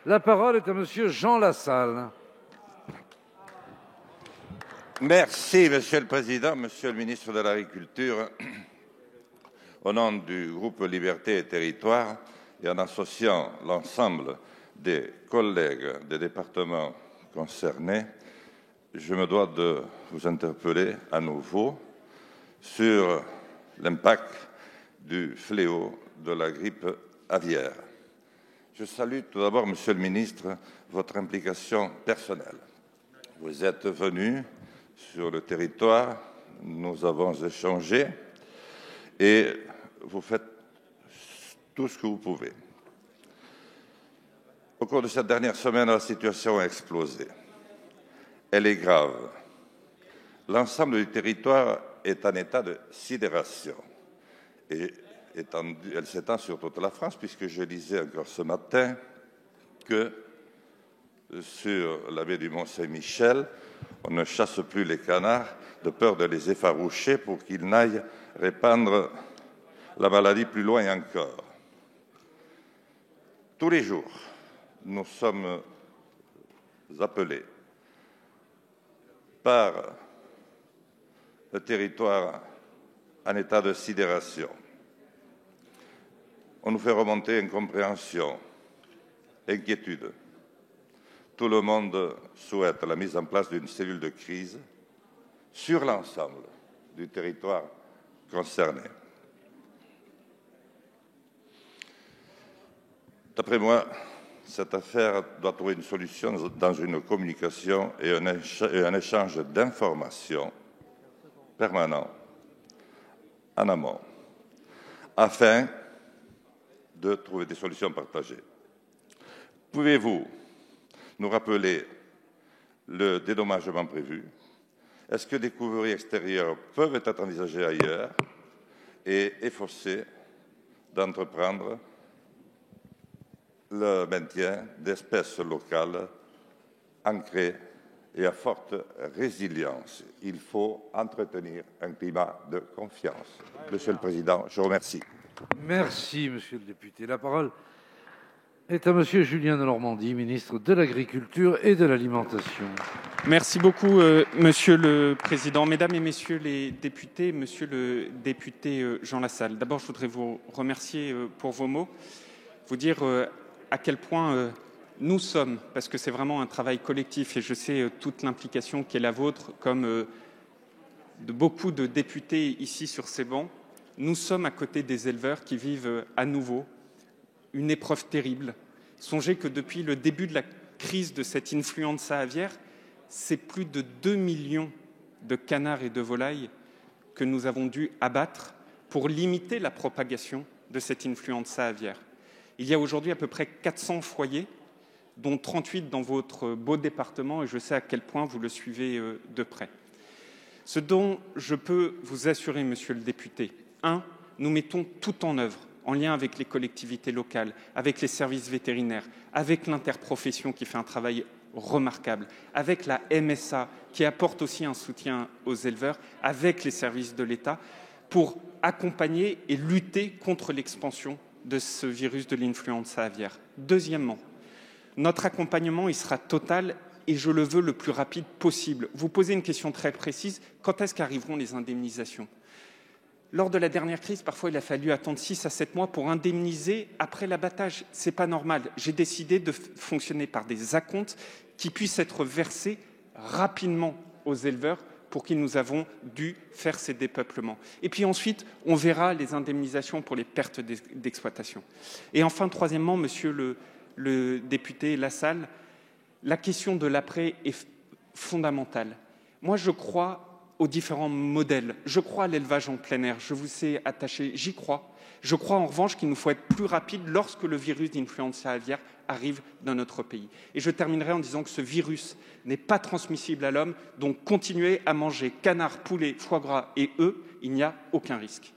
La parole est à Monsieur Jean Lassalle. Merci, Monsieur le Président, Monsieur le Ministre de l'Agriculture. Au nom du groupe Liberté et Territoire et en associant l'ensemble des collègues des départements concernés, je me dois de vous interpeller à nouveau sur l'impact du fléau de la grippe aviaire. Je salue tout d'abord, Monsieur le Ministre, votre implication personnelle. Vous êtes venu sur le territoire, nous avons échangé et vous faites tout ce que vous pouvez. Au cours de cette dernière semaine, la situation a explosé. Elle est grave. L'ensemble du territoire est en état de sidération. Et elle s'étend sur toute la France, puisque je lisais encore ce matin que sur la baie du Mont-Saint-Michel, on ne chasse plus les canards de peur de les effaroucher pour qu'ils n'aillent répandre la maladie plus loin encore. Tous les jours, nous sommes appelés par le territoire en état de sidération. On nous fait remonter incompréhension, inquiétude. Tout le monde souhaite la mise en place d'une cellule de crise sur l'ensemble du territoire concerné. D'après moi, cette affaire doit trouver une solution dans une communication et un échange d'informations permanents en amont, afin de trouver des solutions partagées. Pouvez-vous nous rappeler le dédommagement prévu? Est-ce que des couvriers extérieurs peuvent être envisagés ailleurs et efforcer d'entreprendre le maintien d'espèces locales ancrées et à forte résilience? Il faut entretenir un climat de confiance. Monsieur le Président, je vous remercie. Merci, Monsieur le député. La parole est à Monsieur Julien Denormandie, ministre de l'Agriculture et de l'Alimentation. Merci beaucoup, Monsieur le Président. Mesdames et Messieurs les députés, Monsieur le député Jean Lassalle, d'abord, je voudrais vous remercier pour vos mots, vous dire à quel point nous sommes, parce que c'est vraiment un travail collectif et je sais toute l'implication qui est la vôtre, comme de beaucoup de députés ici sur ces bancs, nous sommes à côté des éleveurs qui vivent à nouveau une épreuve terrible. Songez que depuis le début de la crise de cette influenza aviaire, c'est plus de 2 millions de canards et de volailles que nous avons dû abattre pour limiter la propagation de cette influenza aviaire. Il y a aujourd'hui à peu près 400 foyers, dont 38 dans votre beau département, et je sais à quel point vous le suivez de près. Ce dont je peux vous assurer, Monsieur le député, 1, nous mettons tout en œuvre, en lien avec les collectivités locales, avec les services vétérinaires, avec l'interprofession qui fait un travail remarquable, avec la MSA qui apporte aussi un soutien aux éleveurs, avec les services de l'État, pour accompagner et lutter contre l'expansion de ce virus de l'influenza aviaire. Deuxièmement, notre accompagnement il sera total et je le veux le plus rapide possible. Vous posez une question très précise, quand est-ce qu'arriveront les indemnisations ? Lors de la dernière crise, parfois, il a fallu attendre 6 à 7 mois pour indemniser après l'abattage. Ce n'est pas normal. J'ai décidé de fonctionner par des acomptes qui puissent être versés rapidement aux éleveurs pour qui nous avons dû faire ces dépeuplements. Et puis ensuite, on verra les indemnisations pour les pertes d'exploitation. Et enfin, troisièmement, Monsieur le député Lassalle, la question de l'après est fondamentale. Moi, je crois aux différents modèles. Je crois à l'élevage en plein air. Je vous sais attaché, j'y crois. Je crois en revanche qu'il nous faut être plus rapide lorsque le virus d'influenza aviaire arrive dans notre pays. Et je terminerai en disant que ce virus n'est pas transmissible à l'homme, donc continuez à manger canard, poulet, foie gras et œufs, il n'y a aucun risque.